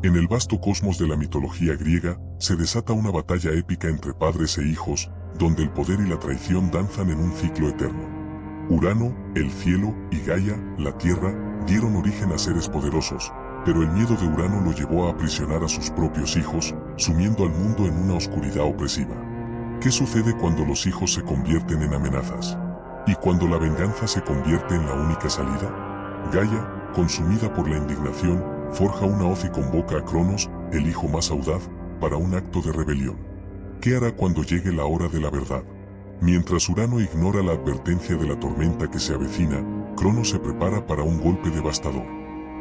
En el vasto cosmos de la mitología griega, se desata una batalla épica entre padres e hijos, donde el poder y la traición danzan en un ciclo eterno. Urano, el cielo, y Gaia, la tierra, dieron origen a seres poderosos, pero el miedo de Urano lo llevó a aprisionar a sus propios hijos, sumiendo al mundo en una oscuridad opresiva. ¿Qué sucede cuando los hijos se convierten en amenazas? ¿Y cuando la venganza se convierte en la única salida? Gaia, consumida por la indignación, forja una hoz y convoca a Cronos, el hijo más audaz, para un acto de rebelión. ¿Qué hará cuando llegue la hora de la verdad? Mientras Urano ignora la advertencia de la tormenta que se avecina, Cronos se prepara para un golpe devastador.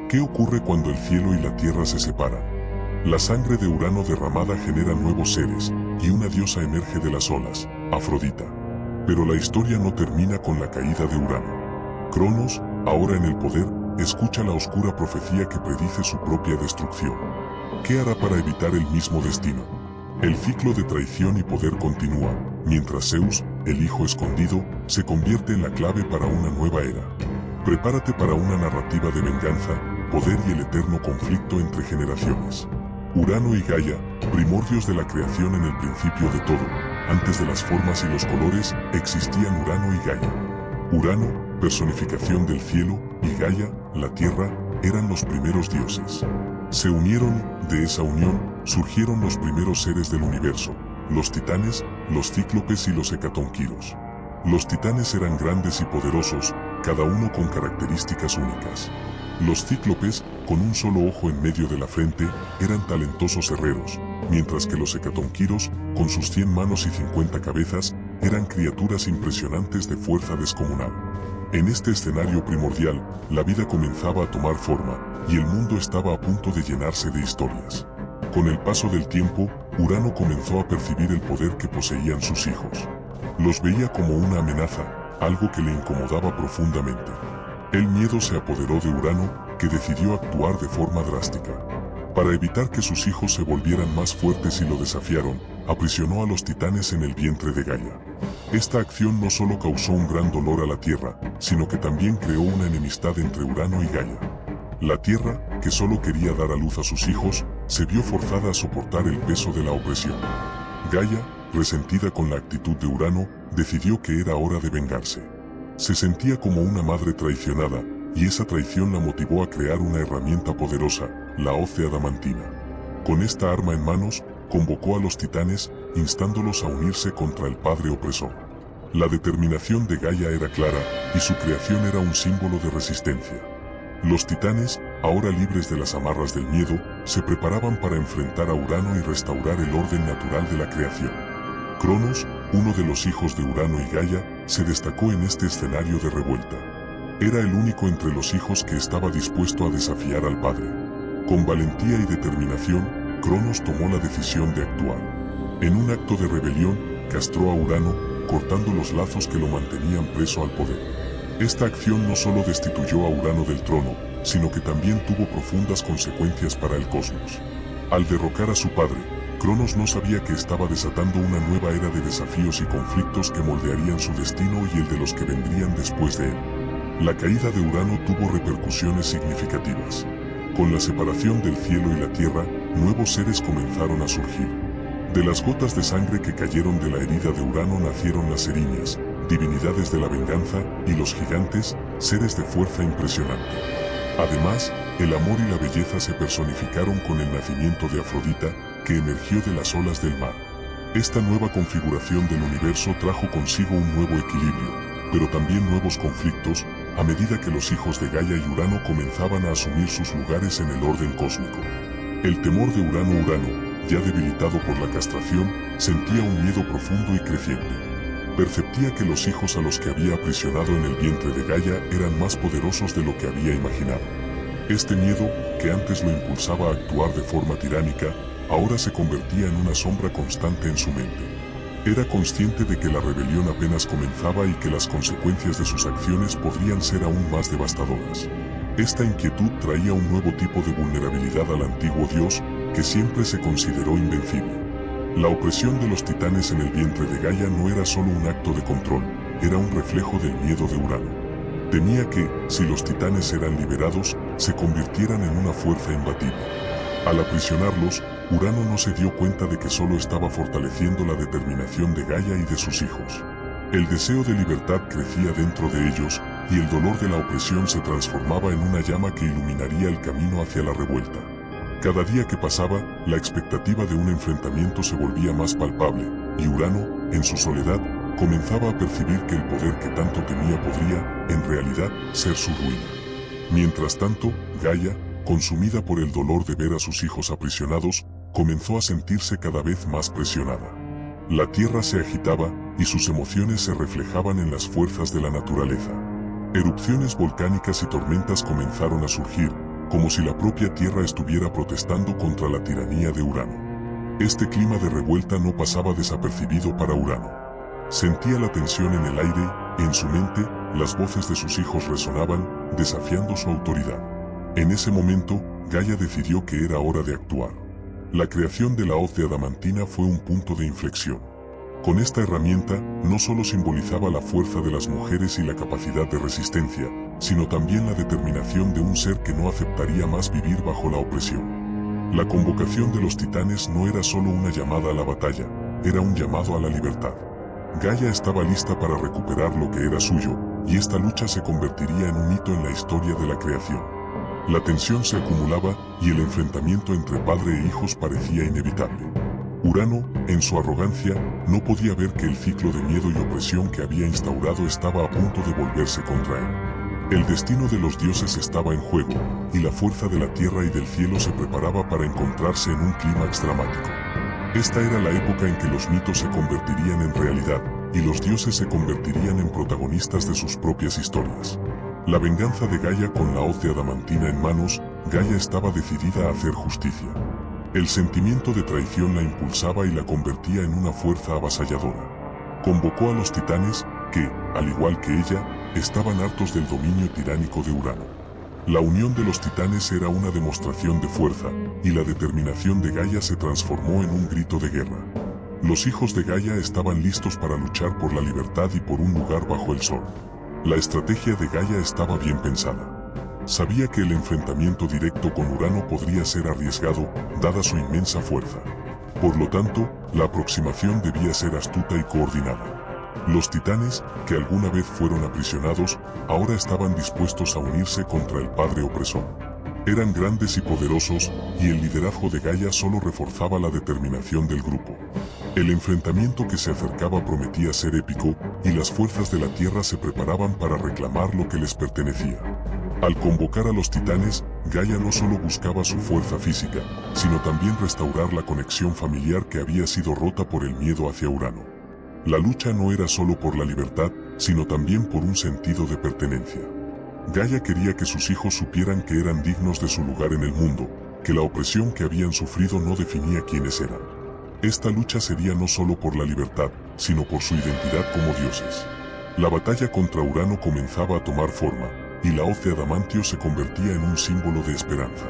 ¿Qué ocurre cuando el cielo y la tierra se separan? La sangre de Urano derramada genera nuevos seres, y una diosa emerge de las olas, Afrodita. Pero la historia no termina con la caída de Urano. Cronos, ahora en el poder, escucha la oscura profecía que predice su propia destrucción. ¿Qué hará para evitar el mismo destino? El ciclo de traición y poder continúa, mientras Zeus, el hijo escondido, se convierte en la clave para una nueva era. Prepárate para una narrativa de venganza, poder y el eterno conflicto entre generaciones. Urano y Gaia, primordios de la creación. En el principio de todo, antes de las formas y los colores, existían Urano y Gaia. Urano, personificación del cielo, y Gaia, la tierra, eran los primeros dioses. Se unieron, de esa unión, surgieron los primeros seres del universo, los titanes, los cíclopes y los hecatonquiros. Los titanes eran grandes y poderosos, cada uno con características únicas. Los cíclopes, con un solo ojo en medio de la frente, eran talentosos herreros, mientras que los hecatonquiros, con sus 100 manos y 50 cabezas, eran criaturas impresionantes de fuerza descomunal. En este escenario primordial, la vida comenzaba a tomar forma, y el mundo estaba a punto de llenarse de historias. Con el paso del tiempo, Urano comenzó a percibir el poder que poseían sus hijos. Los veía como una amenaza, algo que le incomodaba profundamente. El miedo se apoderó de Urano, que decidió actuar de forma drástica. Para evitar que sus hijos se volvieran más fuertes y lo desafiaron, aprisionó a los titanes en el vientre de Gaia. Esta acción no solo causó un gran dolor a la Tierra, sino que también creó una enemistad entre Urano y Gaia. La Tierra, que solo quería dar a luz a sus hijos, se vio forzada a soportar el peso de la opresión. Gaia, resentida con la actitud de Urano, decidió que era hora de vengarse. Se sentía como una madre traicionada, y esa traición la motivó a crear una herramienta poderosa, la hoz de adamantina. Con esta arma en manos, convocó a los titanes, instándolos a unirse contra el padre opresor. La determinación de Gaia era clara, y su creación era un símbolo de resistencia. Los titanes, ahora libres de las amarras del miedo, se preparaban para enfrentar a Urano y restaurar el orden natural de la creación. Cronos, uno de los hijos de Urano y Gaia, se destacó en este escenario de revuelta. Era el único entre los hijos que estaba dispuesto a desafiar al padre. Con valentía y determinación, Cronos tomó la decisión de actuar. En un acto de rebelión, castró a Urano, cortando los lazos que lo mantenían preso al poder. Esta acción no solo destituyó a Urano del trono, sino que también tuvo profundas consecuencias para el cosmos. Al derrocar a su padre, Cronos no sabía que estaba desatando una nueva era de desafíos y conflictos que moldearían su destino y el de los que vendrían después de él. La caída de Urano tuvo repercusiones significativas. Con la separación del cielo y la tierra, nuevos seres comenzaron a surgir. De las gotas de sangre que cayeron de la herida de Urano nacieron las eriñas, divinidades de la venganza, y los gigantes, seres de fuerza impresionante. Además, el amor y la belleza se personificaron con el nacimiento de Afrodita, que emergió de las olas del mar. Esta nueva configuración del universo trajo consigo un nuevo equilibrio, pero también nuevos conflictos, a medida que los hijos de Gaia y Urano comenzaban a asumir sus lugares en el orden cósmico. El temor de Urano, ya debilitado por la castración, sentía un miedo profundo y creciente. Perceptía que los hijos a los que había aprisionado en el vientre de Gaia eran más poderosos de lo que había imaginado. Este miedo, que antes lo impulsaba a actuar de forma tiránica, ahora se convertía en una sombra constante en su mente. Era consciente de que la rebelión apenas comenzaba y que las consecuencias de sus acciones podrían ser aún más devastadoras. Esta inquietud traía un nuevo tipo de vulnerabilidad al antiguo dios, que siempre se consideró invencible. La opresión de los titanes en el vientre de Gaia no era solo un acto de control, era un reflejo del miedo de Urano. Temía que, si los titanes eran liberados, se convirtieran en una fuerza imbatible. Al aprisionarlos, Urano no se dio cuenta de que solo estaba fortaleciendo la determinación de Gaia y de sus hijos. El deseo de libertad crecía dentro de ellos, y el dolor de la opresión se transformaba en una llama que iluminaría el camino hacia la revuelta. Cada día que pasaba, la expectativa de un enfrentamiento se volvía más palpable, y Urano, en su soledad, comenzaba a percibir que el poder que tanto temía podría, en realidad, ser su ruina. Mientras tanto, Gaia, consumida por el dolor de ver a sus hijos aprisionados, comenzó a sentirse cada vez más presionada. La tierra se agitaba, y sus emociones se reflejaban en las fuerzas de la naturaleza. Erupciones volcánicas y tormentas comenzaron a surgir, como si la propia tierra estuviera protestando contra la tiranía de Urano. Este clima de revuelta no pasaba desapercibido para Urano. Sentía la tensión en el aire, y en su mente, las voces de sus hijos resonaban, desafiando su autoridad. En ese momento, Gaia decidió que era hora de actuar. La creación de la hoz de adamantina fue un punto de inflexión. Con esta herramienta, no solo simbolizaba la fuerza de las mujeres y la capacidad de resistencia, sino también la determinación de un ser que no aceptaría más vivir bajo la opresión. La convocación de los titanes no era solo una llamada a la batalla, era un llamado a la libertad. Gaia estaba lista para recuperar lo que era suyo, y esta lucha se convertiría en un hito en la historia de la creación. La tensión se acumulaba, y el enfrentamiento entre padre e hijos parecía inevitable. Urano, en su arrogancia, no podía ver que el ciclo de miedo y opresión que había instaurado estaba a punto de volverse contra él. El destino de los dioses estaba en juego, y la fuerza de la tierra y del cielo se preparaba para encontrarse en un clímax dramático. Esta era la época en que los mitos se convertirían en realidad, y los dioses se convertirían en protagonistas de sus propias historias. La venganza de Gaia con la hoz de adamantina en manos, Gaia estaba decidida a hacer justicia. El sentimiento de traición la impulsaba y la convertía en una fuerza avasalladora. Convocó a los titanes, que, al igual que ella, estaban hartos del dominio tiránico de Urano. La unión de los titanes era una demostración de fuerza, y la determinación de Gaia se transformó en un grito de guerra. Los hijos de Gaia estaban listos para luchar por la libertad y por un lugar bajo el sol. La estrategia de Gaia estaba bien pensada. Sabía que el enfrentamiento directo con Urano podría ser arriesgado, dada su inmensa fuerza. Por lo tanto, la aproximación debía ser astuta y coordinada. Los titanes, que alguna vez fueron aprisionados, ahora estaban dispuestos a unirse contra el padre opresor. Eran grandes y poderosos, y el liderazgo de Gaia solo reforzaba la determinación del grupo. El enfrentamiento que se acercaba prometía ser épico, y las fuerzas de la tierra se preparaban para reclamar lo que les pertenecía. Al convocar a los titanes, Gaia no solo buscaba su fuerza física, sino también restaurar la conexión familiar que había sido rota por el miedo hacia Urano. La lucha no era solo por la libertad, sino también por un sentido de pertenencia. Gaia quería que sus hijos supieran que eran dignos de su lugar en el mundo, que la opresión que habían sufrido no definía quiénes eran. Esta lucha sería no solo por la libertad, sino por su identidad como dioses. La batalla contra Urano comenzaba a tomar forma, y la hoz de adamantio se convertía en un símbolo de esperanza.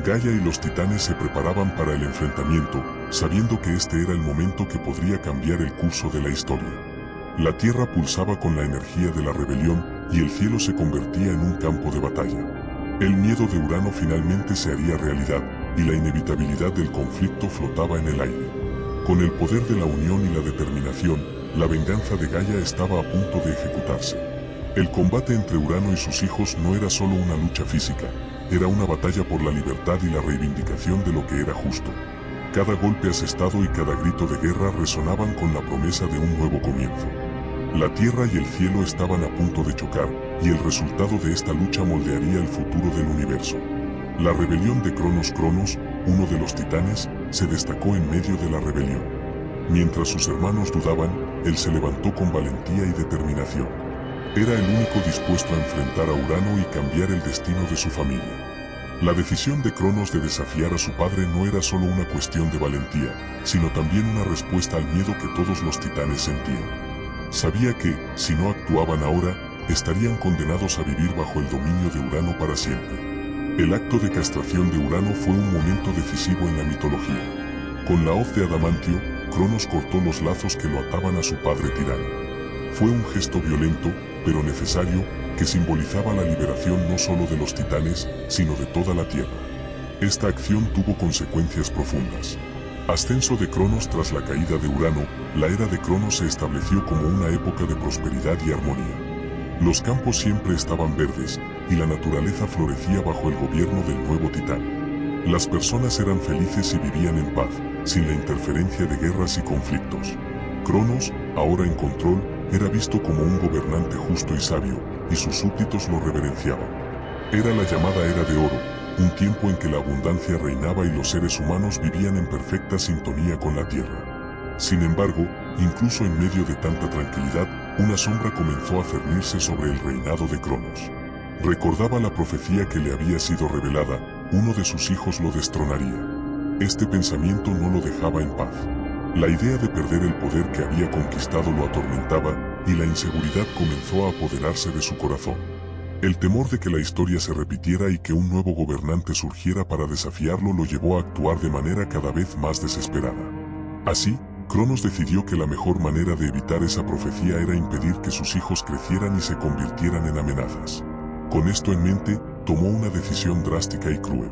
Gaia y los titanes se preparaban para el enfrentamiento, sabiendo que este era el momento que podría cambiar el curso de la historia. La tierra pulsaba con la energía de la rebelión, y el cielo se convertía en un campo de batalla. El miedo de Urano finalmente se haría realidad, y la inevitabilidad del conflicto flotaba en el aire. Con el poder de la unión y la determinación, la venganza de Gaia estaba a punto de ejecutarse. El combate entre Urano y sus hijos no era solo una lucha física, era una batalla por la libertad y la reivindicación de lo que era justo. Cada golpe asestado y cada grito de guerra resonaban con la promesa de un nuevo comienzo. La tierra y el cielo estaban a punto de chocar, y el resultado de esta lucha moldearía el futuro del universo. La rebelión de Cronos, uno de los titanes, se destacó en medio de la rebelión. Mientras sus hermanos dudaban, él se levantó con valentía y determinación. Era el único dispuesto a enfrentar a Urano y cambiar el destino de su familia. La decisión de Cronos de desafiar a su padre no era solo una cuestión de valentía, sino también una respuesta al miedo que todos los titanes sentían. Sabía que, si no actuaban ahora, estarían condenados a vivir bajo el dominio de Urano para siempre. El acto de castración de Urano fue un momento decisivo en la mitología. Con la hoz de adamantio, Cronos cortó los lazos que lo ataban a su padre tirano. Fue un gesto violento, pero necesario, que simbolizaba la liberación no solo de los titanes, sino de toda la tierra. Esta acción tuvo consecuencias profundas. Ascenso de Cronos. Tras la caída de Urano, la era de Cronos se estableció como una época de prosperidad y armonía. Los campos siempre estaban verdes, y la naturaleza florecía bajo el gobierno del nuevo Titán. Las personas eran felices y vivían en paz, sin la interferencia de guerras y conflictos. Cronos, ahora en control, era visto como un gobernante justo y sabio, y sus súbditos lo reverenciaban. Era la llamada Era de Oro, un tiempo en que la abundancia reinaba y los seres humanos vivían en perfecta sintonía con la Tierra. Sin embargo, incluso en medio de tanta tranquilidad, una sombra comenzó a cernirse sobre el reinado de Cronos. Recordaba la profecía que le había sido revelada: uno de sus hijos lo destronaría. Este pensamiento no lo dejaba en paz. La idea de perder el poder que había conquistado lo atormentaba, y la inseguridad comenzó a apoderarse de su corazón. El temor de que la historia se repitiera y que un nuevo gobernante surgiera para desafiarlo lo llevó a actuar de manera cada vez más desesperada. Así, Cronos decidió que la mejor manera de evitar esa profecía era impedir que sus hijos crecieran y se convirtieran en amenazas. Con esto en mente, tomó una decisión drástica y cruel.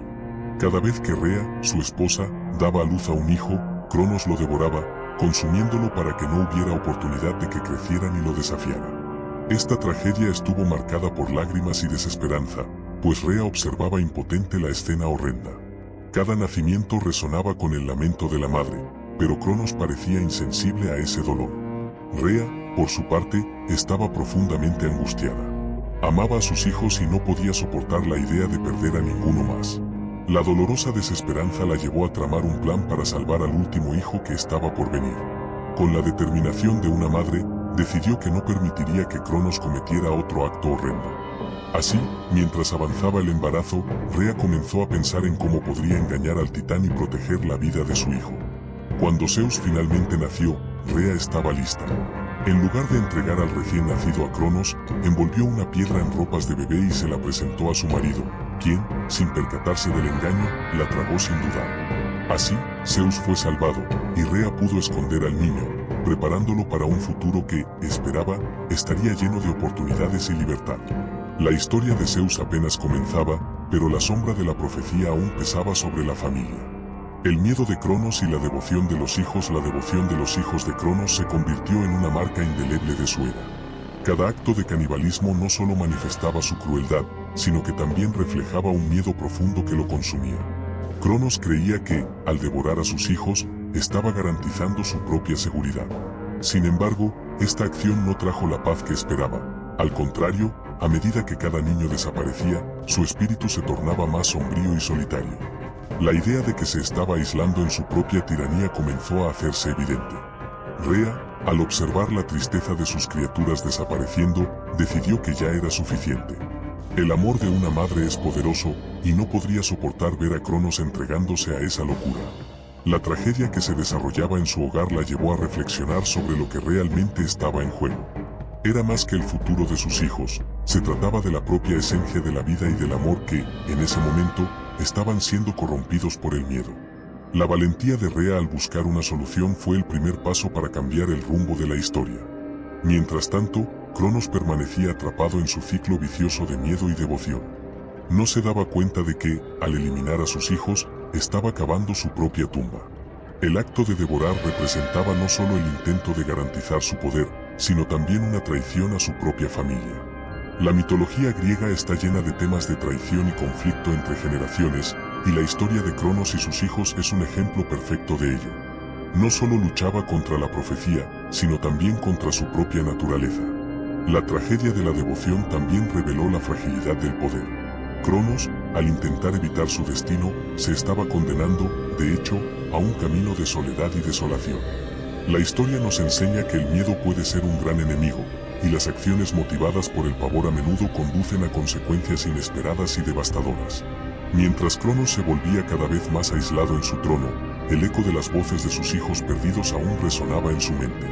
Cada vez que Rea, su esposa, daba a luz a un hijo, Cronos lo devoraba, consumiéndolo para que no hubiera oportunidad de que crecieran y lo desafiaran. Esta tragedia estuvo marcada por lágrimas y desesperanza, pues Rea observaba impotente la escena horrenda. Cada nacimiento resonaba con el lamento de la madre, pero Cronos parecía insensible a ese dolor. Rea, por su parte, estaba profundamente angustiada. Amaba a sus hijos y no podía soportar la idea de perder a ninguno más. La dolorosa desesperanza la llevó a tramar un plan para salvar al último hijo que estaba por venir. Con la determinación de una madre, decidió que no permitiría que Cronos cometiera otro acto horrendo. Así, mientras avanzaba el embarazo, Rea comenzó a pensar en cómo podría engañar al Titán y proteger la vida de su hijo. Cuando Zeus finalmente nació, Rea estaba lista. En lugar de entregar al recién nacido a Cronos, envolvió una piedra en ropas de bebé y se la presentó a su marido, quien, sin percatarse del engaño, la tragó sin dudar. Así, Zeus fue salvado, y Rea pudo esconder al niño, preparándolo para un futuro que, esperaba, estaría lleno de oportunidades y libertad. La historia de Zeus apenas comenzaba, pero la sombra de la profecía aún pesaba sobre la familia. El miedo de Cronos y la devoción de los hijos de Cronos se convirtió en una marca indeleble de su era. Cada acto de canibalismo no solo manifestaba su crueldad, sino que también reflejaba un miedo profundo que lo consumía. Cronos creía que, al devorar a sus hijos, estaba garantizando su propia seguridad. Sin embargo, esta acción no trajo la paz que esperaba. Al contrario, a medida que cada niño desaparecía, su espíritu se tornaba más sombrío y solitario. La idea de que se estaba aislando en su propia tiranía comenzó a hacerse evidente. Rea, al observar la tristeza de sus criaturas desapareciendo, decidió que ya era suficiente. El amor de una madre es poderoso, y no podría soportar ver a Cronos entregándose a esa locura. La tragedia que se desarrollaba en su hogar la llevó a reflexionar sobre lo que realmente estaba en juego. Era más que el futuro de sus hijos, se trataba de la propia esencia de la vida y del amor que, en ese momento, estaban siendo corrompidos por el miedo. La valentía de Rea al buscar una solución fue el primer paso para cambiar el rumbo de la historia. Mientras tanto, Cronos permanecía atrapado en su ciclo vicioso de miedo y devoción. No se daba cuenta de que, al eliminar a sus hijos, estaba cavando su propia tumba. El acto de devorar representaba no solo el intento de garantizar su poder, sino también una traición a su propia familia. La mitología griega está llena de temas de traición y conflicto entre generaciones, y la historia de Cronos y sus hijos es un ejemplo perfecto de ello. No solo luchaba contra la profecía, sino también contra su propia naturaleza. La tragedia de la devoción también reveló la fragilidad del poder. Cronos, al intentar evitar su destino, se estaba condenando, de hecho, a un camino de soledad y desolación. La historia nos enseña que el miedo puede ser un gran enemigo, y las acciones motivadas por el pavor a menudo conducen a consecuencias inesperadas y devastadoras. Mientras Cronos se volvía cada vez más aislado en su trono, el eco de las voces de sus hijos perdidos aún resonaba en su mente.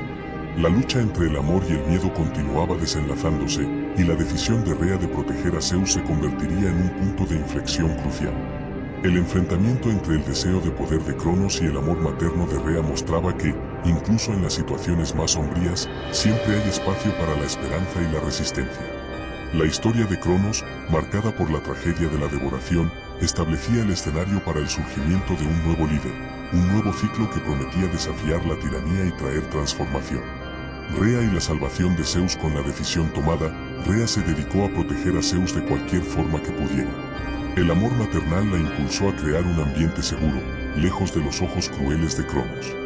La lucha entre el amor y el miedo continuaba desenlazándose, y la decisión de Rea de proteger a Zeus se convertiría en un punto de inflexión crucial. El enfrentamiento entre el deseo de poder de Cronos y el amor materno de Rea mostraba que, incluso en las situaciones más sombrías, siempre hay espacio para la esperanza y la resistencia. La historia de Cronos, marcada por la tragedia de la devoración, establecía el escenario para el surgimiento de un nuevo líder, un nuevo ciclo que prometía desafiar la tiranía y traer transformación. Rea y la salvación de Zeus. Con la decisión tomada, Rea se dedicó a proteger a Zeus de cualquier forma que pudiera. El amor maternal la impulsó a crear un ambiente seguro, lejos de los ojos crueles de Cronos.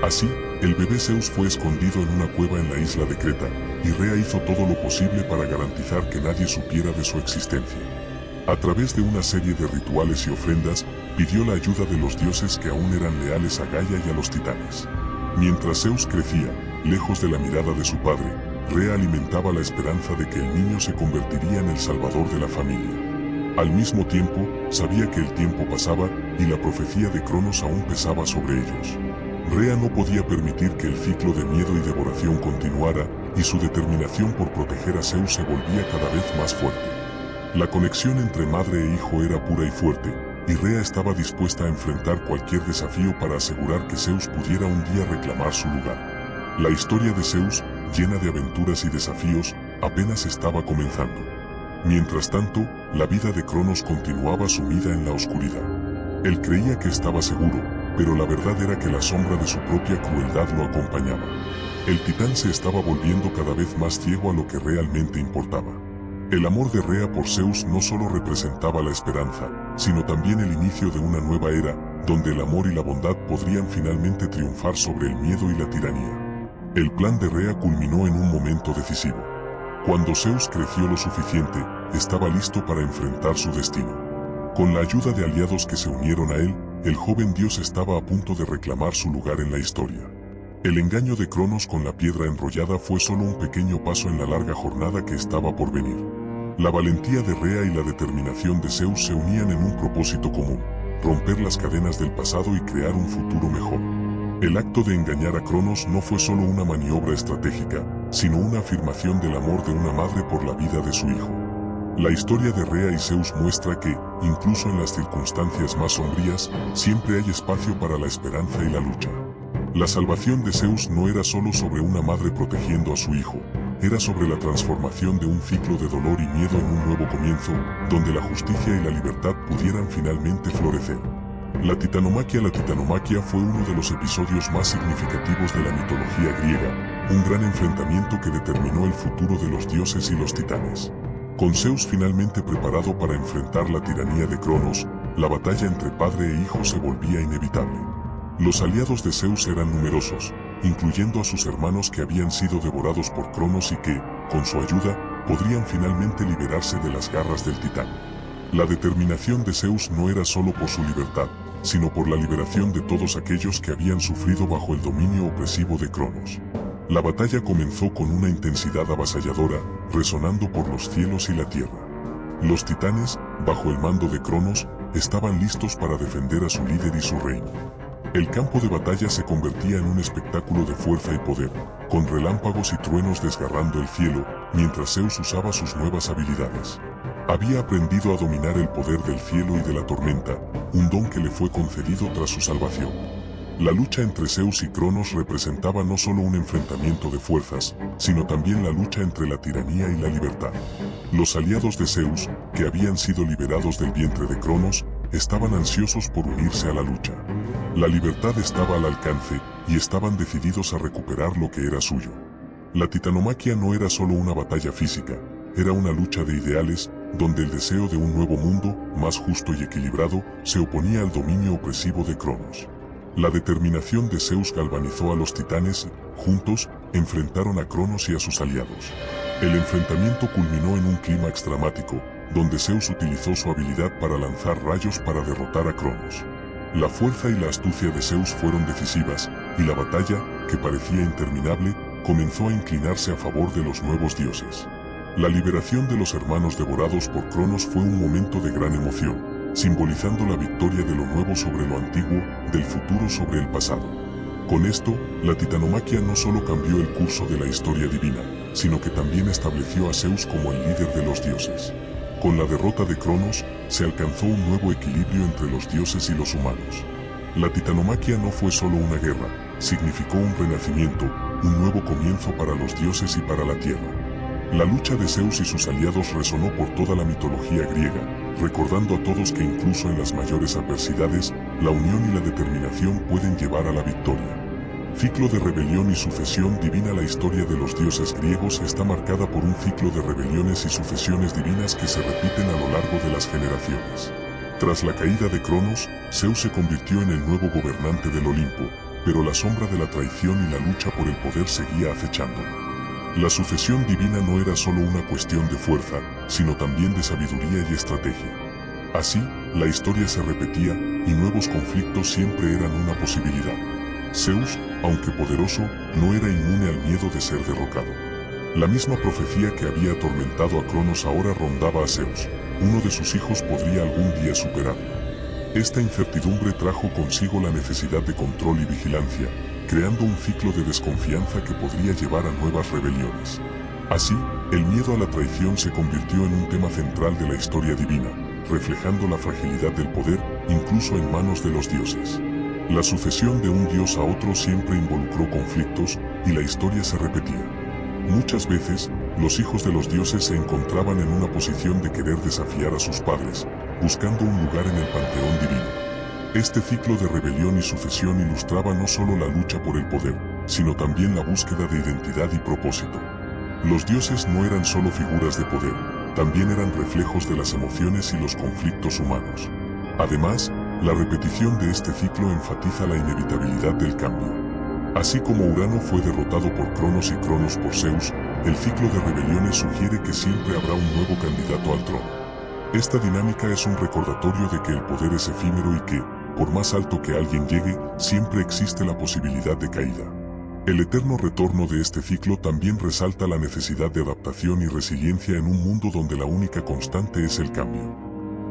Así, el bebé Zeus fue escondido en una cueva en la isla de Creta, y Rea hizo todo lo posible para garantizar que nadie supiera de su existencia. A través de una serie de rituales y ofrendas, pidió la ayuda de los dioses que aún eran leales a Gaia y a los titanes. Mientras Zeus crecía, lejos de la mirada de su padre, Rea alimentaba la esperanza de que el niño se convertiría en el salvador de la familia. Al mismo tiempo, sabía que el tiempo pasaba y la profecía de Cronos aún pesaba sobre ellos. Rea no podía permitir que el ciclo de miedo y devoración continuara, y su determinación por proteger a Zeus se volvía cada vez más fuerte. La conexión entre madre e hijo era pura y fuerte, y Rea estaba dispuesta a enfrentar cualquier desafío para asegurar que Zeus pudiera un día reclamar su lugar. La historia de Zeus, llena de aventuras y desafíos, apenas estaba comenzando. Mientras tanto, la vida de Cronos continuaba sumida en la oscuridad. Él creía que estaba seguro, pero la verdad era que la sombra de su propia crueldad lo acompañaba. El titán se estaba volviendo cada vez más ciego a lo que realmente importaba. El amor de Rea por Zeus no solo representaba la esperanza, sino también el inicio de una nueva era, donde el amor y la bondad podrían finalmente triunfar sobre el miedo y la tiranía. El plan de Rea culminó en un momento decisivo. Cuando Zeus creció lo suficiente, estaba listo para enfrentar su destino. Con la ayuda de aliados que se unieron a él, el joven dios estaba a punto de reclamar su lugar en la historia. El engaño de Cronos con la piedra enrollada fue solo un pequeño paso en la larga jornada que estaba por venir. La valentía de Rea y la determinación de Zeus se unían en un propósito común: romper las cadenas del pasado y crear un futuro mejor. El acto de engañar a Cronos no fue solo una maniobra estratégica, sino una afirmación del amor de una madre por la vida de su hijo. La historia de Rea y Zeus muestra que, incluso en las circunstancias más sombrías, siempre hay espacio para la esperanza y la lucha. La salvación de Zeus no era solo sobre una madre protegiendo a su hijo, era sobre la transformación de un ciclo de dolor y miedo en un nuevo comienzo, donde la justicia y la libertad pudieran finalmente florecer. La titanomaquia fue uno de los episodios más significativos de la mitología griega, un gran enfrentamiento que determinó el futuro de los dioses y los titanes. Con Zeus finalmente preparado para enfrentar la tiranía de Cronos, la batalla entre padre e hijo se volvía inevitable. Los aliados de Zeus eran numerosos, incluyendo a sus hermanos que habían sido devorados por Cronos y que, con su ayuda, podrían finalmente liberarse de las garras del titán. La determinación de Zeus no era solo por su libertad, sino por la liberación de todos aquellos que habían sufrido bajo el dominio opresivo de Cronos. La batalla comenzó con una intensidad avasalladora, resonando por los cielos y la tierra. Los titanes, bajo el mando de Cronos, estaban listos para defender a su líder y su reino. El campo de batalla se convertía en un espectáculo de fuerza y poder, con relámpagos y truenos desgarrando el cielo, mientras Zeus usaba sus nuevas habilidades. Había aprendido a dominar el poder del cielo y de la tormenta, un don que le fue concedido tras su salvación. La lucha entre Zeus y Cronos representaba no solo un enfrentamiento de fuerzas, sino también la lucha entre la tiranía y la libertad. Los aliados de Zeus, que habían sido liberados del vientre de Cronos, estaban ansiosos por unirse a la lucha. La libertad estaba al alcance, y estaban decididos a recuperar lo que era suyo. La titanomaquia no era solo una batalla física, era una lucha de ideales, donde el deseo de un nuevo mundo, más justo y equilibrado, se oponía al dominio opresivo de Cronos. La determinación de Zeus galvanizó a los titanes, juntos, enfrentaron a Cronos y a sus aliados. El enfrentamiento culminó en un clímax dramático, donde Zeus utilizó su habilidad para lanzar rayos para derrotar a Cronos. La fuerza y la astucia de Zeus fueron decisivas, y la batalla, que parecía interminable, comenzó a inclinarse a favor de los nuevos dioses. La liberación de los hermanos devorados por Cronos fue un momento de gran emoción, simbolizando la victoria de lo nuevo sobre lo antiguo, del futuro sobre el pasado. Con esto, la titanomaquia no solo cambió el curso de la historia divina, sino que también estableció a Zeus como el líder de los dioses. Con la derrota de Cronos, se alcanzó un nuevo equilibrio entre los dioses y los humanos. La titanomaquia no fue solo una guerra, significó un renacimiento, un nuevo comienzo para los dioses y para la tierra. La lucha de Zeus y sus aliados resonó por toda la mitología griega, recordando a todos que incluso en las mayores adversidades, la unión y la determinación pueden llevar a la victoria. Ciclo de rebelión y sucesión divina. La historia de los dioses griegos está marcada por un ciclo de rebeliones y sucesiones divinas que se repiten a lo largo de las generaciones. Tras la caída de Cronos, Zeus se convirtió en el nuevo gobernante del Olimpo, pero la sombra de la traición y la lucha por el poder seguía acechándolo. La sucesión divina no era solo una cuestión de fuerza, sino también de sabiduría y estrategia. Así, la historia se repetía, y nuevos conflictos siempre eran una posibilidad. Zeus, aunque poderoso, no era inmune al miedo de ser derrocado. La misma profecía que había atormentado a Cronos ahora rondaba a Zeus. Uno de sus hijos podría algún día superarlo. Esta incertidumbre trajo consigo la necesidad de control y vigilancia, creando un ciclo de desconfianza que podría llevar a nuevas rebeliones. Así, el miedo a la traición se convirtió en un tema central de la historia divina, reflejando la fragilidad del poder, incluso en manos de los dioses. La sucesión de un dios a otro siempre involucró conflictos, y la historia se repetía. Muchas veces, los hijos de los dioses se encontraban en una posición de querer desafiar a sus padres, buscando un lugar en el panteón divino. Este ciclo de rebelión y sucesión ilustraba no solo la lucha por el poder, sino también la búsqueda de identidad y propósito. Los dioses no eran solo figuras de poder, también eran reflejos de las emociones y los conflictos humanos. Además, la repetición de este ciclo enfatiza la inevitabilidad del cambio. Así como Urano fue derrotado por Cronos y Cronos por Zeus, el ciclo de rebeliones sugiere que siempre habrá un nuevo candidato al trono. Esta dinámica es un recordatorio de que el poder es efímero y que, por más alto que alguien llegue, siempre existe la posibilidad de caída. El eterno retorno de este ciclo también resalta la necesidad de adaptación y resiliencia en un mundo donde la única constante es el cambio.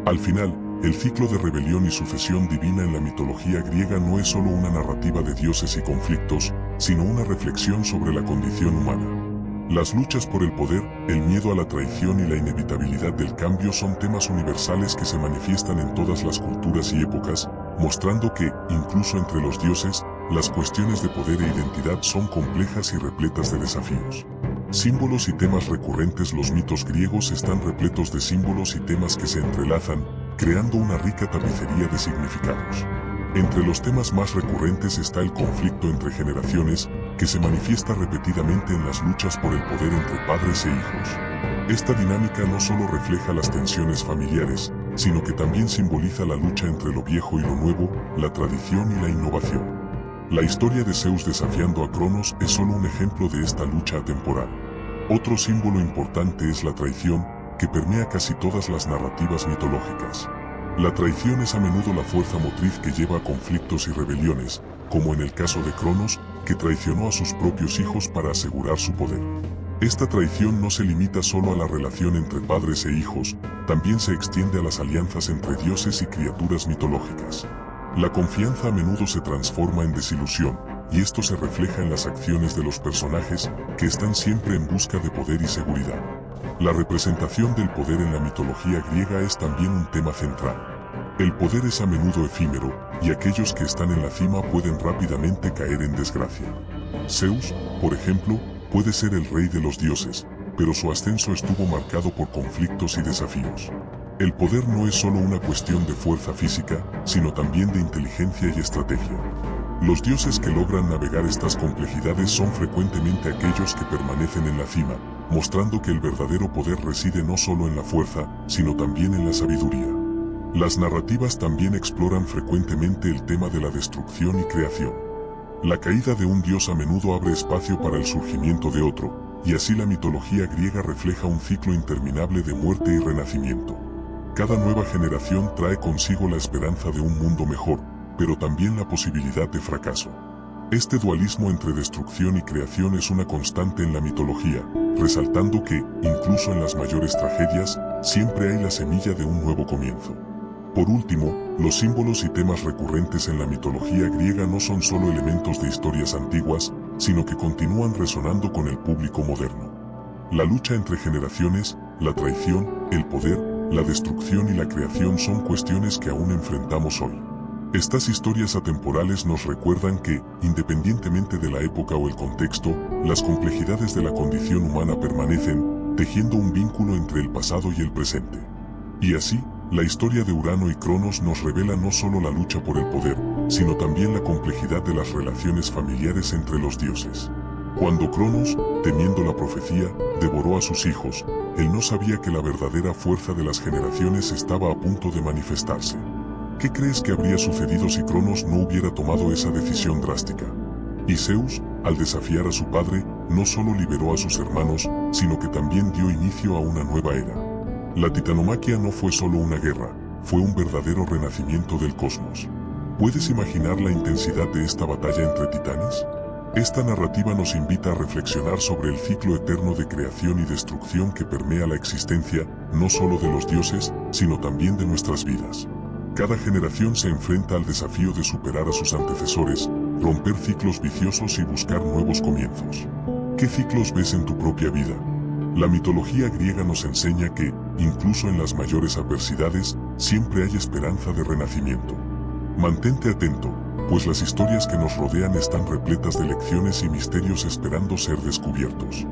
Al final, el ciclo de rebelión y sucesión divina en la mitología griega no es solo una narrativa de dioses y conflictos, sino una reflexión sobre la condición humana. Las luchas por el poder, el miedo a la traición y la inevitabilidad del cambio son temas universales que se manifiestan en todas las culturas y épocas, mostrando que, incluso entre los dioses, las cuestiones de poder e identidad son complejas y repletas de desafíos. Símbolos y temas recurrentes. Los mitos griegos están repletos de símbolos y temas que se entrelazan, creando una rica tapicería de significados. Entre los temas más recurrentes está el conflicto entre generaciones, que se manifiesta repetidamente en las luchas por el poder entre padres e hijos. Esta dinámica no solo refleja las tensiones familiares, sino que también simboliza la lucha entre lo viejo y lo nuevo, la tradición y la innovación. La historia de Zeus desafiando a Cronos es solo un ejemplo de esta lucha atemporal. Otro símbolo importante es la traición, que permea casi todas las narrativas mitológicas. La traición es a menudo la fuerza motriz que lleva a conflictos y rebeliones, como en el caso de Cronos, que traicionó a sus propios hijos para asegurar su poder. Esta traición no se limita solo a la relación entre padres e hijos, también se extiende a las alianzas entre dioses y criaturas mitológicas. La confianza a menudo se transforma en desilusión, y esto se refleja en las acciones de los personajes, que están siempre en busca de poder y seguridad. La representación del poder en la mitología griega es también un tema central. El poder es a menudo efímero, y aquellos que están en la cima pueden rápidamente caer en desgracia. Zeus, por ejemplo, puede ser el rey de los dioses, pero su ascenso estuvo marcado por conflictos y desafíos. El poder no es solo una cuestión de fuerza física, sino también de inteligencia y estrategia. Los dioses que logran navegar estas complejidades son frecuentemente aquellos que permanecen en la cima, mostrando que el verdadero poder reside no solo en la fuerza, sino también en la sabiduría. Las narrativas también exploran frecuentemente el tema de la destrucción y creación. La caída de un dios a menudo abre espacio para el surgimiento de otro, y así la mitología griega refleja un ciclo interminable de muerte y renacimiento. Cada nueva generación trae consigo la esperanza de un mundo mejor, pero también la posibilidad de fracaso. Este dualismo entre destrucción y creación es una constante en la mitología, resaltando que, incluso en las mayores tragedias, siempre hay la semilla de un nuevo comienzo. Por último, los símbolos y temas recurrentes en la mitología griega no son solo elementos de historias antiguas, sino que continúan resonando con el público moderno. La lucha entre generaciones, la traición, el poder, la destrucción y la creación son cuestiones que aún enfrentamos hoy. Estas historias atemporales nos recuerdan que, independientemente de la época o el contexto, las complejidades de la condición humana permanecen, tejiendo un vínculo entre el pasado y el presente. Y así, la historia de Urano y Cronos nos revela no solo la lucha por el poder, sino también la complejidad de las relaciones familiares entre los dioses. Cuando Cronos, temiendo la profecía, devoró a sus hijos, él no sabía que la verdadera fuerza de las generaciones estaba a punto de manifestarse. ¿Qué crees que habría sucedido si Cronos no hubiera tomado esa decisión drástica? Y Zeus, al desafiar a su padre, no solo liberó a sus hermanos, sino que también dio inicio a una nueva era. La titanomaquia no fue solo una guerra, fue un verdadero renacimiento del cosmos. ¿Puedes imaginar la intensidad de esta batalla entre titanes? Esta narrativa nos invita a reflexionar sobre el ciclo eterno de creación y destrucción que permea la existencia, no solo de los dioses, sino también de nuestras vidas. Cada generación se enfrenta al desafío de superar a sus antecesores, romper ciclos viciosos y buscar nuevos comienzos. ¿Qué ciclos ves en tu propia vida? La mitología griega nos enseña que, incluso en las mayores adversidades, siempre hay esperanza de renacimiento. Mantente atento, pues las historias que nos rodean están repletas de lecciones y misterios esperando ser descubiertos.